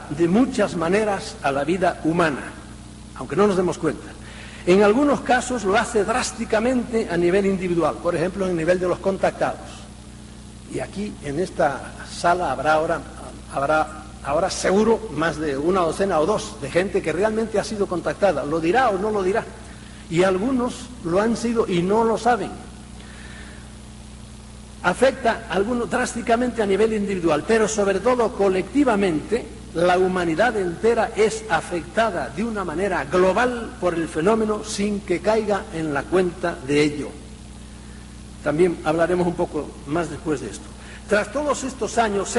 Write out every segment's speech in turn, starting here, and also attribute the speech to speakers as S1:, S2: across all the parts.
S1: afecta de muchas maneras a la vida humana, aunque no nos demos cuenta. En algunos casos lo hace drásticamente a nivel individual, por ejemplo, en el nivel de los contactados. Y aquí, en esta sala, habrá ahora seguro más de una docena o dos de gente que realmente ha sido contactada. ¿Lo dirá o no lo dirá? Y algunos lo han sido y no lo saben. Afecta a algunos drásticamente a nivel individual, pero sobre todo colectivamente, la humanidad entera es afectada de una manera global por el fenómeno sin que caiga en la cuenta de ello. También hablaremos un poco más después de esto. Tras todos estos años,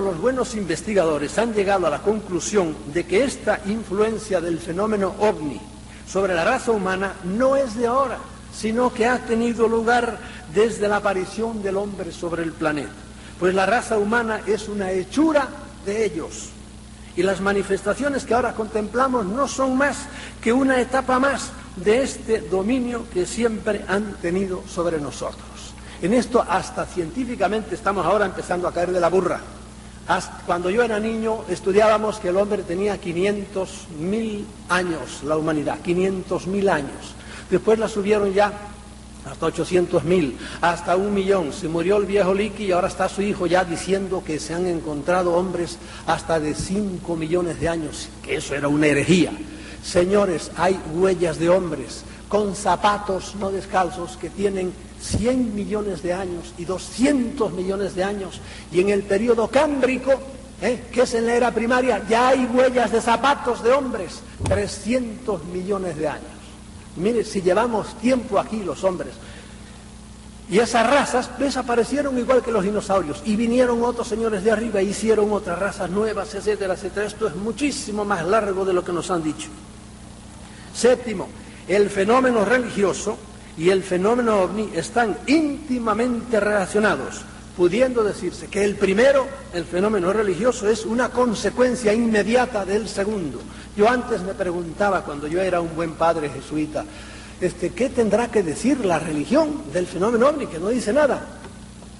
S1: los buenos investigadores han llegado a la conclusión de que esta influencia del fenómeno ovni sobre la raza humana no es de ahora, sino que ha tenido lugar desde la aparición del hombre sobre el planeta. Pues la raza humana es una hechura de ellos. Y las manifestaciones que ahora contemplamos no son más que una etapa más de este dominio que siempre han tenido sobre nosotros. En esto hasta científicamente estamos ahora empezando a caer de la burra. Cuando yo era niño estudiábamos que el hombre tenía 500.000 años, la humanidad, 500.000 años. Después la subieron ya hasta 800.000, hasta 1.000.000. Se murió el viejo Liqui y ahora está su hijo ya diciendo que se han encontrado hombres hasta de 5 millones de años, que eso era una herejía. Señores, hay huellas de hombres con zapatos no descalzos que tienen 100 millones de años y 200 millones de años, y en el periodo cámbrico, que es en la era primaria, ya hay huellas de zapatos de hombres, 300 millones de años. Mire, si llevamos tiempo aquí los hombres, y esas razas desaparecieron igual que los dinosaurios, y vinieron otros señores de arriba e hicieron otras razas nuevas, etcétera, etcétera. Esto es muchísimo más largo de lo que nos han dicho. Séptimo, el fenómeno religioso y el fenómeno ovni están íntimamente relacionados, pudiendo decirse que el primero, el fenómeno religioso, es una consecuencia inmediata del segundo. Yo antes me preguntaba, cuando yo era un buen padre jesuita, ¿qué tendrá que decir la religión del fenómeno ovni? Que no dice nada.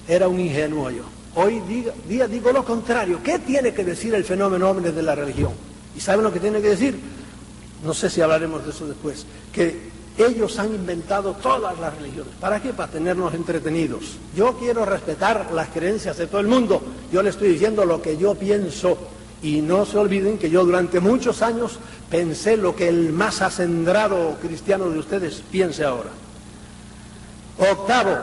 S1: Era un ingenuo yo. Hoy día digo lo contrario. ¿Qué tiene que decir el fenómeno ovni de la religión? ¿Y saben lo que tiene que decir? No sé si hablaremos de eso después. Que ellos han inventado todas las religiones. ¿Para qué? Para tenernos entretenidos. Yo quiero respetar las creencias de todo el mundo. Yo le estoy diciendo lo que yo pienso. Y no se olviden que yo durante muchos años pensé lo que el más acendrado cristiano de ustedes piense ahora. Octavo,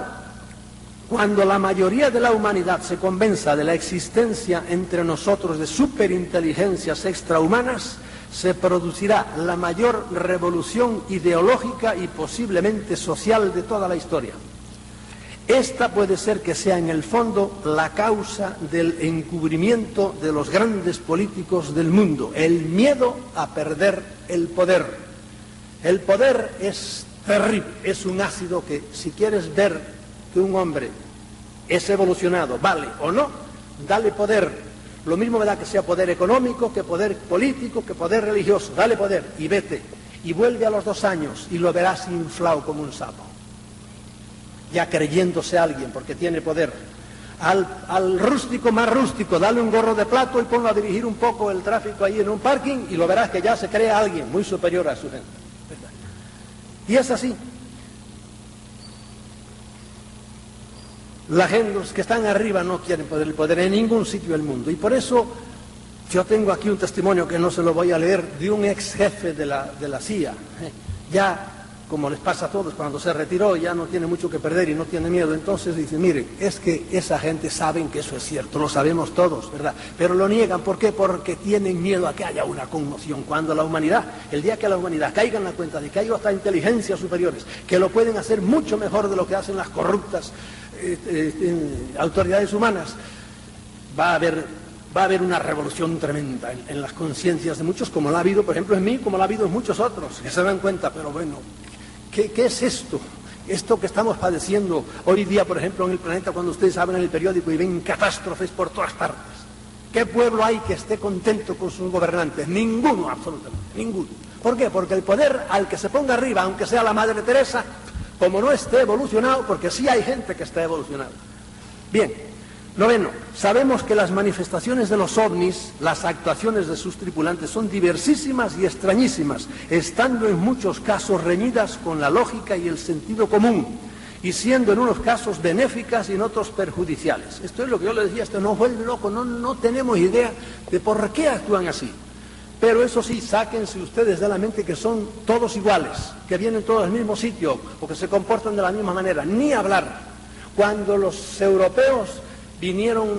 S1: cuando la mayoría de la humanidad se convenza de la existencia entre nosotros de superinteligencias extrahumanas, se producirá la mayor revolución ideológica y posiblemente social de toda la historia. Esta puede ser que sea en el fondo la causa del encubrimiento de los grandes políticos del mundo, el miedo a perder el poder. El poder es terrible, es un ácido que si quieres ver que un hombre es evolucionado, vale o no, dale poder. Lo mismo me da que sea poder económico, que poder político, que poder religioso. Dale poder y vete. Y vuelve a los 2 años y lo verás inflado como un sapo. Ya creyéndose alguien porque tiene poder. Al rústico más rústico, dale un gorro de plato y ponlo a dirigir un poco el tráfico ahí en un parking y lo verás que ya se cree alguien muy superior a su gente. ¿Verdad? Y es así. La gente, los que están arriba no quieren el poder en ningún sitio del mundo. Y por eso yo tengo aquí un testimonio que no se lo voy a leer, de un ex jefe de la CIA. Ya, como les pasa a todos, cuando se retiró ya no tiene mucho que perder y no tiene miedo. Entonces dice, miren, es que esa gente saben que eso es cierto, lo sabemos todos, ¿verdad? Pero lo niegan, ¿por qué? Porque tienen miedo a que haya una conmoción. Cuando la humanidad, el día que la humanidad caiga en la cuenta de que hay otras inteligencias superiores que lo pueden hacer mucho mejor de lo que hacen las corruptas autoridades humanas, va a haber una revolución tremenda en las conciencias de muchos, como la ha habido, por ejemplo, en mí, como la ha habido en muchos otros, que se dan cuenta, pero bueno, ¿qué es esto? Esto que estamos padeciendo hoy día, por ejemplo, en el planeta, cuando ustedes abren el periódico y ven catástrofes por todas partes. ¿Qué pueblo hay que esté contento con sus gobernantes? Ninguno, absolutamente, ninguno. ¿Por qué? Porque el poder al que se ponga arriba, aunque sea la Madre Teresa, como no esté evolucionado, porque sí hay gente que está evolucionada. Bien, Noveno, sabemos que las manifestaciones de los ovnis, las actuaciones de sus tripulantes son diversísimas y extrañísimas, estando en muchos casos reñidas con la lógica y el sentido común, y siendo en unos casos benéficas y en otros perjudiciales. Esto es lo que yo le decía, esto nos vuelve loco, no tenemos idea de por qué actúan así. Pero eso sí, sáquense ustedes de la mente que son todos iguales, que vienen todos al mismo sitio o que se comportan de la misma manera, ni hablar. Cuando los europeos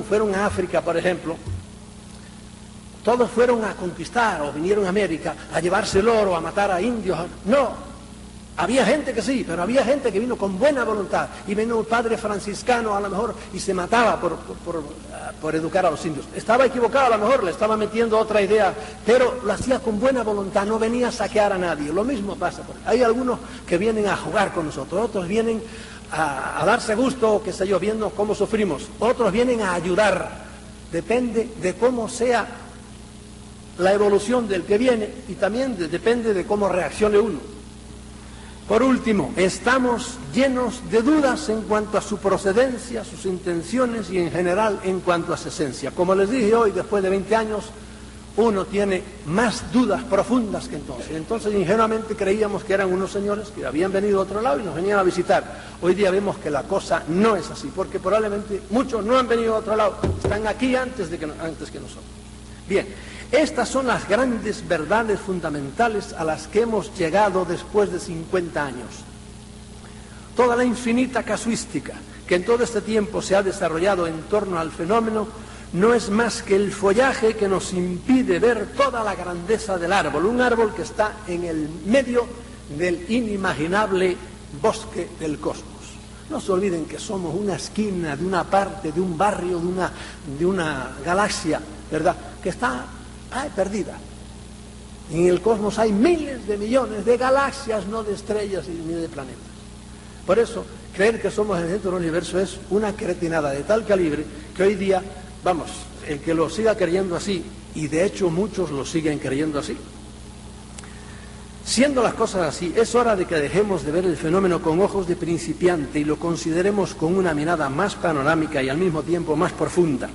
S1: fueron a África, por ejemplo, todos fueron a conquistar o vinieron a América a llevarse el oro, a matar a indios. No, había gente que sí, pero había gente que vino con buena voluntad y vino un padre franciscano a lo mejor y se mataba por educar a los indios. Estaba equivocado, a lo mejor le estaba metiendo otra idea, pero lo hacía con buena voluntad, no venía a saquear a nadie. Lo mismo pasa por ahí. Hay algunos que vienen a jugar con nosotros, otros vienen a darse gusto, qué sé yo, viendo cómo sufrimos. Otros vienen a ayudar. Depende de cómo sea la evolución del que viene y también depende de cómo reaccione uno. Por último, estamos llenos de dudas en cuanto a su procedencia, sus intenciones y en general en cuanto a su esencia. Como les dije hoy, después de 20 años, uno tiene más dudas profundas que entonces. Entonces ingenuamente creíamos que eran unos señores que habían venido a otro lado y nos venían a visitar. Hoy día vemos que la cosa no es así, porque probablemente muchos no han venido a otro lado, están aquí antes que nosotros. Bien, estas son las grandes verdades fundamentales a las que hemos llegado después de 50 años. Toda la infinita casuística que en todo este tiempo se ha desarrollado en torno al fenómeno no es más que el follaje que nos impide ver toda la grandeza del árbol, un árbol que está en el medio del inimaginable bosque del cosmos. No se olviden que somos una esquina de una parte, de un barrio, de una galaxia, ¿verdad?, que está perdida. En el cosmos hay miles de millones de galaxias, no de estrellas ni de planetas. Por eso, creer que somos el centro del universo es una cretinada de tal calibre que hoy día, vamos, el que lo siga creyendo así, y de hecho muchos lo siguen creyendo así. Siendo las cosas así, es hora de que dejemos de ver el fenómeno con ojos de principiante y lo consideremos con una mirada más panorámica y al mismo tiempo más profunda.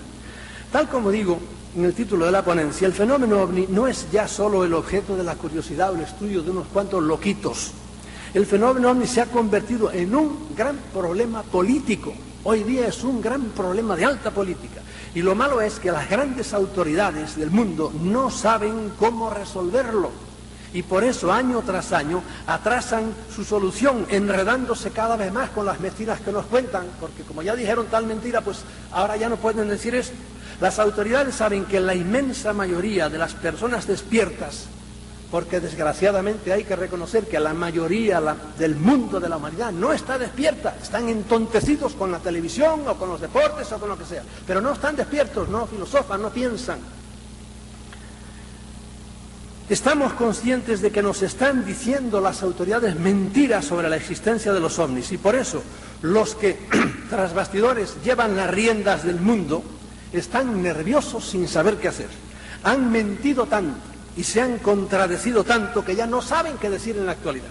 S1: Tal como digo en el título de la ponencia, el fenómeno ovni no es ya solo el objeto de la curiosidad o el estudio de unos cuantos loquitos. El fenómeno ovni se ha convertido en un gran problema político. Hoy día es un gran problema de alta política. Y lo malo es que las grandes autoridades del mundo no saben cómo resolverlo. Y por eso, año tras año, atrasan su solución, enredándose cada vez más con las mentiras que nos cuentan, porque como ya dijeron tal mentira, pues ahora ya no pueden decir esto. Las autoridades saben que la inmensa mayoría de las personas despiertas, porque desgraciadamente hay que reconocer que la mayoría del mundo de la humanidad no está despierta, están entontecidos con la televisión o con los deportes o con lo que sea, pero no están despiertos, no filosofan, no piensan. Estamos conscientes de que nos están diciendo las autoridades mentiras sobre la existencia de los ovnis y por eso los que tras bastidores llevan las riendas del mundo están nerviosos sin saber qué hacer. Han mentido tanto y se han contradecido tanto que ya no saben qué decir en la actualidad.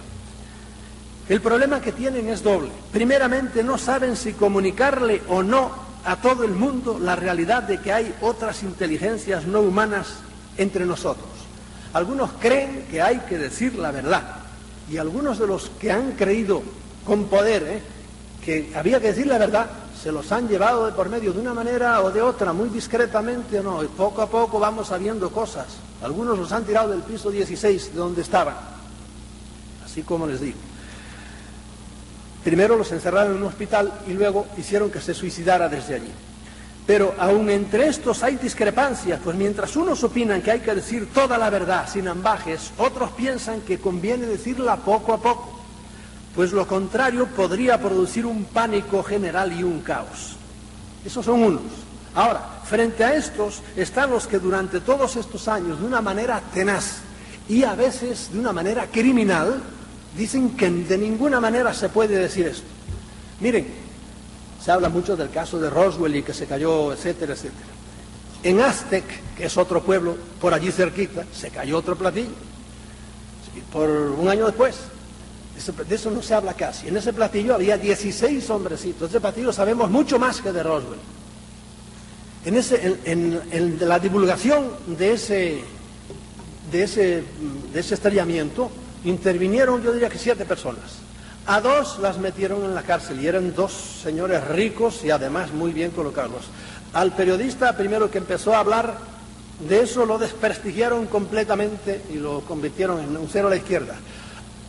S1: El problema que tienen es doble. Primeramente, no saben si comunicarle o no a todo el mundo la realidad de que hay otras inteligencias no humanas entre nosotros. Algunos creen que hay que decir la verdad y algunos de los que han creído con poder que había que decir la verdad se los han llevado de por medio de una manera o de otra, muy discretamente o no, y poco a poco vamos sabiendo cosas. Algunos los han tirado del piso 16 de donde estaban, así como les digo. Primero los encerraron en un hospital y luego hicieron que se suicidara desde allí. Pero aún entre estos hay discrepancias, pues mientras unos opinan que hay que decir toda la verdad sin ambajes, otros piensan que conviene decirla poco a poco, pues lo contrario podría producir un pánico general y un caos. Esos son unos. Ahora, frente a estos están los que durante todos estos años, de una manera tenaz y a veces de una manera criminal, dicen que de ninguna manera se puede decir esto. Miren, se habla mucho del caso de Roswell y que se cayó, etcétera, etcétera. En Aztec, que es otro pueblo por allí cerquita, se cayó otro platillo. Por un año después. De eso no se habla casi. En ese platillo había 16 hombrecitos. De ese platillo sabemos mucho más que de Roswell. En la divulgación de ese estrellamiento intervinieron, yo diría que 7 personas. A 2 las metieron en la cárcel y eran 2 señores ricos y además muy bien colocados. Al periodista primero que empezó a hablar de eso lo desprestigiaron completamente y lo convirtieron en un cero a la izquierda.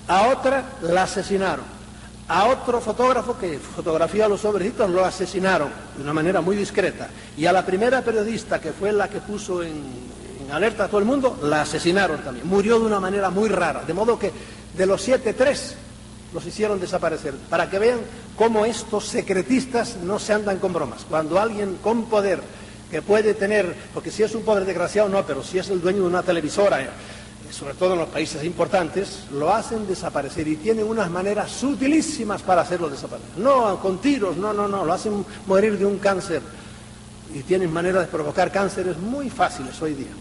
S1: A otra la asesinaron. A otro fotógrafo que fotografía a los sobrecitos lo asesinaron de una manera muy discreta. Y a la primera periodista, que fue la que puso en alerta a todo el mundo, la asesinaron también. Murió de una manera muy rara. De modo que de los 7, 3 los hicieron desaparecer. Para que vean cómo estos secretistas no se andan con bromas. Cuando alguien con poder, que puede tener, porque si es un poder desgraciado no, pero si es el dueño de una televisora, sobre todo en los países importantes, lo hacen desaparecer y tienen unas maneras sutilísimas para hacerlo desaparecer. No con tiros, no, lo hacen morir de un cáncer y tienen maneras de provocar cánceres muy fáciles hoy día.